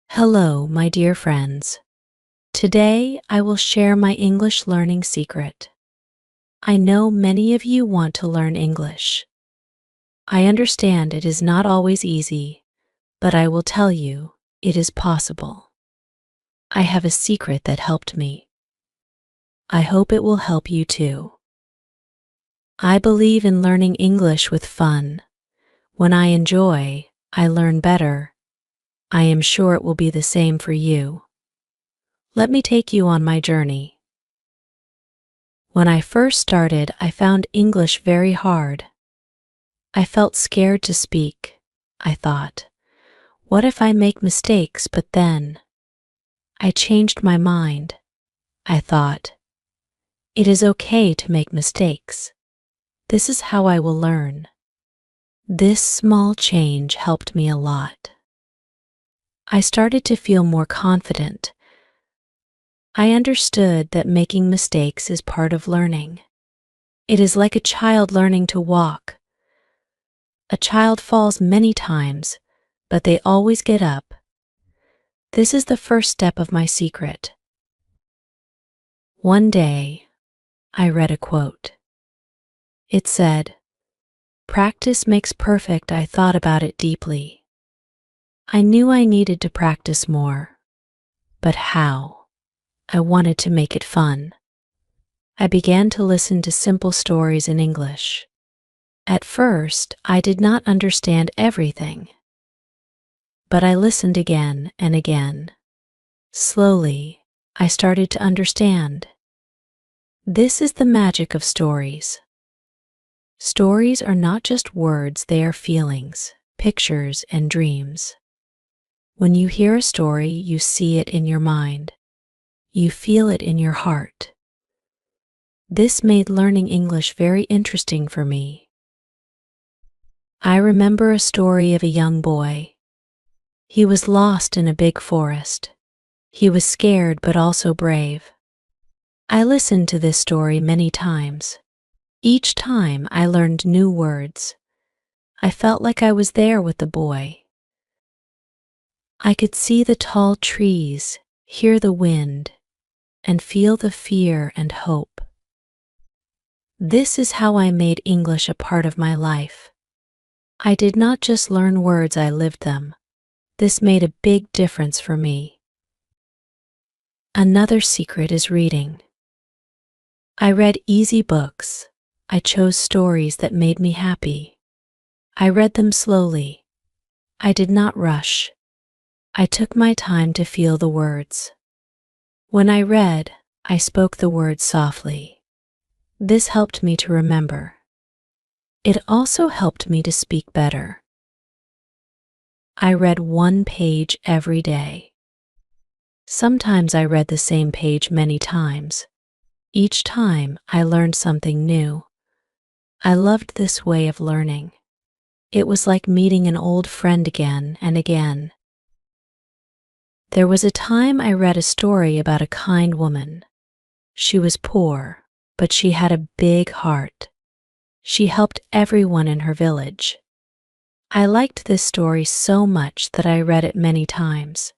Hello, my dear friends. Today I will share my English learning secret. I know many of you want to learn English. I understand it is not always easy, but I will tell you, it is possible. I have a secret that helped me. I hope it will help you too. I believe in learning English with fun. When I enjoy, I learn better. I am sure it will be the same for you. Let me take you on my journey. When I first started, I found English very hard. I felt scared to speak. I thought, what if I make mistakes? But then I changed my mind. I thought, it is okay to make mistakes. This is how I will learn. This small change helped me a lot. I started to feel more confident. I understood that making mistakes is part of learning. It is like a child learning to walk. A child falls many times, but they always get up. This is the first step of my secret. One day, I read a quote. It said, "Practice makes perfect." I thought about it deeply. I knew I needed to practice more. But how? I wanted to make it fun. I began to listen to simple stories in English. At first, I did not understand everything. But I listened again and again. Slowly, I started to understand. This is the magic of stories. Stories are not just words, they are feelings, pictures, and dreams. When you hear a story, you see it in your mind. You feel it in your heart. This made learning English very interesting for me. I remember a story of a young boy. He was lost in a big forest. He was scared but also brave. I listened to this story many times. Each time I learned new words. I felt like I was there with the boy. I could see the tall trees, hear the wind, and feel the fear and hope. This is how I made English a part of my life. I did not just learn words, I lived them. This made a big difference for me. Another secret is reading. I read easy books. I chose stories that made me happy. I read them slowly. I did not rush. I took my time to feel the words. When I read, I spoke the words softly. This helped me to remember. It also helped me to speak better. I read one page every day. Sometimes I read the same page many times. Each time I learned something new. I loved this way of learning. It was like meeting an old friend again and again. There was a time I read a story about a kind woman. She was poor, but she had a big heart. She helped everyone in her village. I liked this story so much that I read it many times.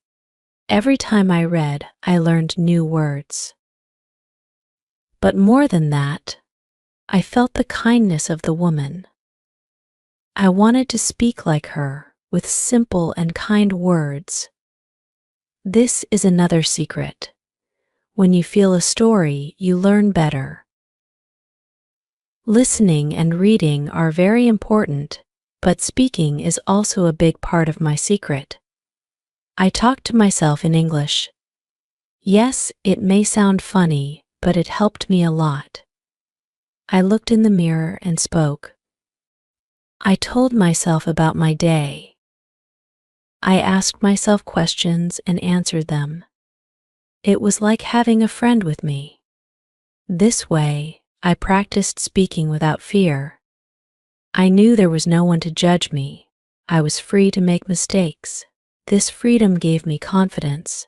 Every time I read, I learned new words. But more than that, I felt the kindness of the woman. I wanted to speak like her, with simple and kind words. This is another secret. When you feel a story, you learn better. Listening and reading are very important, but speaking is also a big part of my secret. I talk to myself in English. Yes, it may sound funny, but it helped me a lot. I looked in the mirror and spoke. I told myself about my day. I asked myself questions and answered them. It was like having a friend with me. This way, I practiced speaking without fear. I knew there was no one to judge me. I was free to make mistakes. This freedom gave me confidence.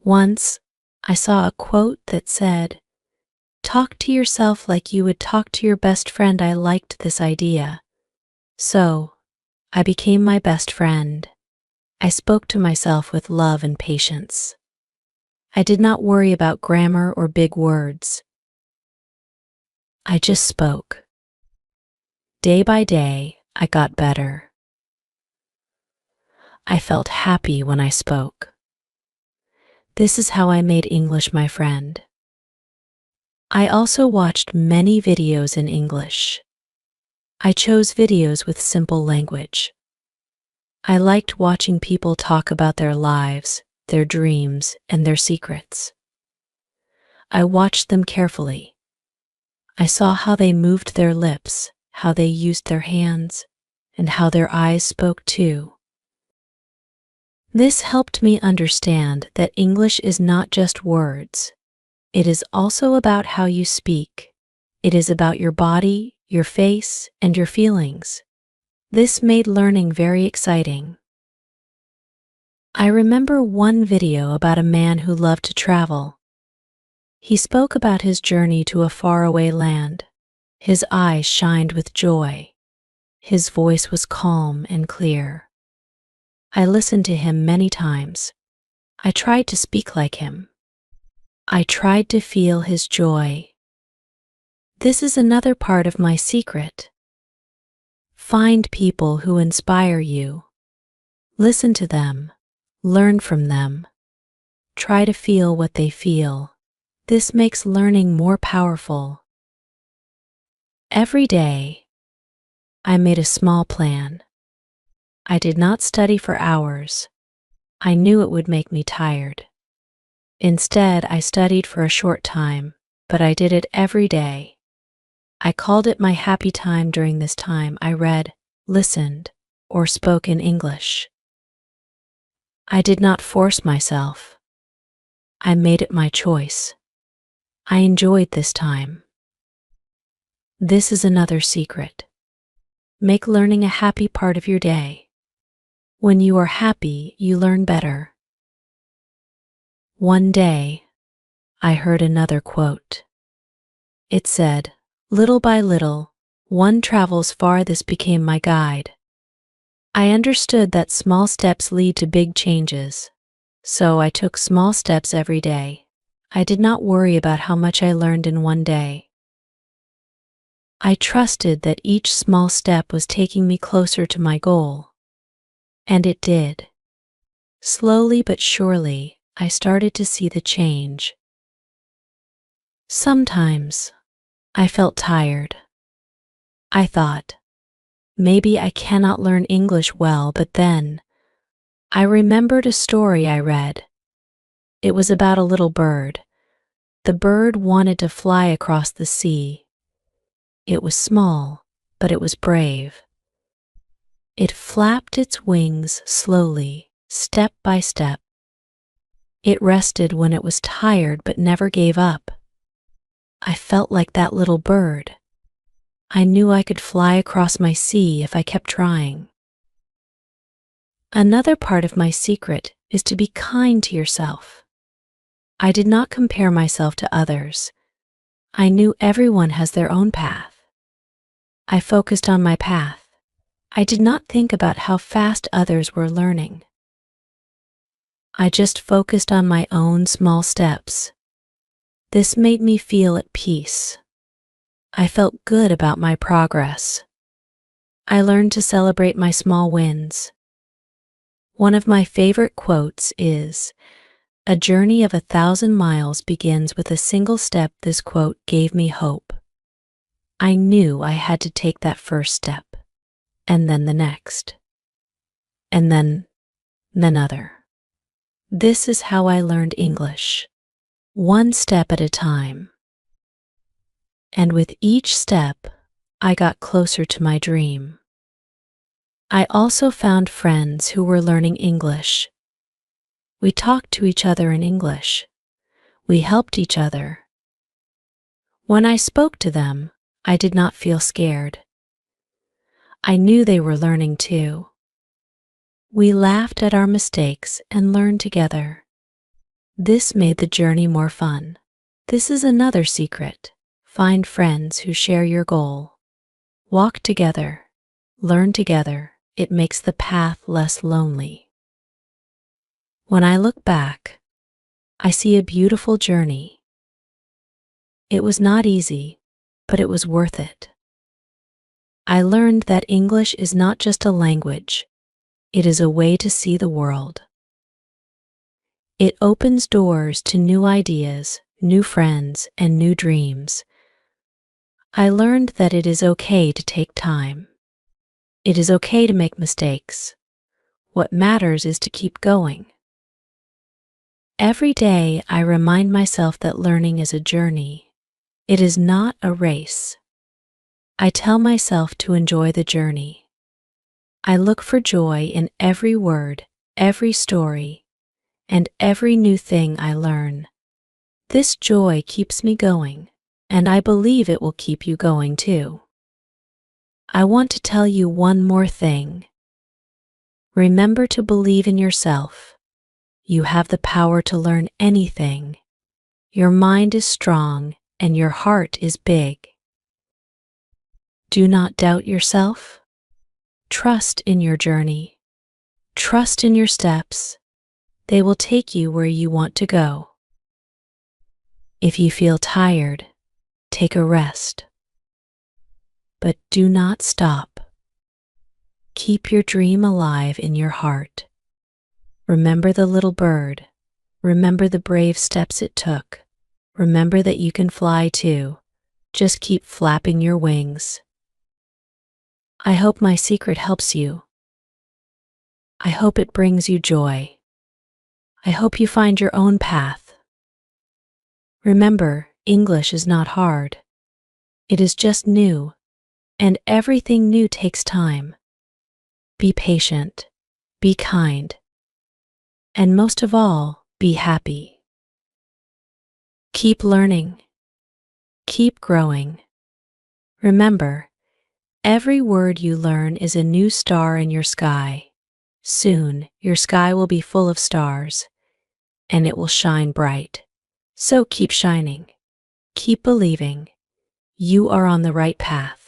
Once, I saw a quote that said, "Talk to yourself like you would talk to your best friend." I liked this idea. So, I became my best friend. I spoke to myself with love and patience. I did not worry about grammar or big words. I just spoke. Day by day, I got better. I felt happy when I spoke. This is how I made English my friend. I also watched many videos in English. I chose videos with simple language. I liked watching people talk about their lives, their dreams, and their secrets. I watched them carefully. I saw how they moved their lips, how they used their hands, and how their eyes spoke too. This helped me understand that English is not just words. It is also about how you speak. It is about your body, your face, and your feelings. This made learning very exciting. I remember one video about a man who loved to travel. He spoke about his journey to a faraway land. His eyes shined with joy. His voice was calm and clear. I listened to him many times. I tried to speak like him. I tried to feel his joy. This is another part of my secret. Find people who inspire you. Listen to them. Learn from them. Try to feel what they feel. This makes learning more powerful. Every day, I made a small plan. I did not study for hours. I knew it would make me tired. Instead, I studied for a short time, but I did it every day. I called it my happy time. During this time, I read, listened, or spoke in English. I did not force myself. I made it my choice. I enjoyed this time. This is another secret. Make learning a happy part of your day. When you are happy, you learn better. One day, I heard another quote. It said, "Little by little, one travels far." This became my guide. I understood that small steps lead to big changes. So I took small steps every day. I did not worry about how much I learned in one day. I trusted that each small step was taking me closer to my goal. And it did. Slowly but surely, I started to see the change. Sometimes, I felt tired. I thought, maybe I cannot learn English well, but then, I remembered a story I read. It was about a little bird. The bird wanted to fly across the sea. It was small, but it was brave. It flapped its wings slowly, step by step. It rested when it was tired but never gave up. I felt like that little bird. I knew I could fly across my sea if I kept trying. Another part of my secret is to be kind to yourself. I did not compare myself to others. I knew everyone has their own path. I focused on my path. I did not think about how fast others were learning. I just focused on my own small steps. This made me feel at peace. I felt good about my progress. I learned to celebrate my small wins. One of my favorite quotes is, "A journey of 1,000 miles begins with a single step." This quote gave me hope. I knew I had to take that first step, and then the next, and then another. This is how I learned English, one step at a time. And with each step, I got closer to my dream. I also found friends who were learning English. We talked to each other in English. We helped each other. When I spoke to them, I did not feel scared. I knew they were learning too. We laughed at our mistakes and learned together. This made the journey more fun. This is another secret. Find friends who share your goal. Walk together. Learn together. It makes the path less lonely. When I look back, I see a beautiful journey. It was not easy, but it was worth it. I learned that English is not just a language, it is a way to see the world. It opens doors to new ideas, new friends, and new dreams. I learned that it is okay to take time. It is okay to make mistakes. What matters is to keep going. Every day I remind myself that learning is a journey. It is not a race. I tell myself to enjoy the journey. I look for joy in every word, every story, and every new thing I learn. This joy keeps me going, and I believe it will keep you going too. I want to tell you one more thing. Remember to believe in yourself. You have the power to learn anything. Your mind is strong and your heart is big. Do not doubt yourself. Trust in your journey. Trust in your steps. They will take you where you want to go. If you feel tired, take a rest. But do not stop. Keep your dream alive in your heart. Remember the little bird. Remember the brave steps it took. Remember that you can fly too. Just keep flapping your wings. I hope my secret helps you. I hope it brings you joy. I hope you find your own path. Remember, English is not hard. It is just new, and everything new takes time. Be patient, be kind, and most of all, be happy. Keep learning. Keep growing. Remember, every word you learn is a new star in your sky. Soon, your sky will be full of stars, and it will shine bright. So keep shining. Keep believing. You are on the right path.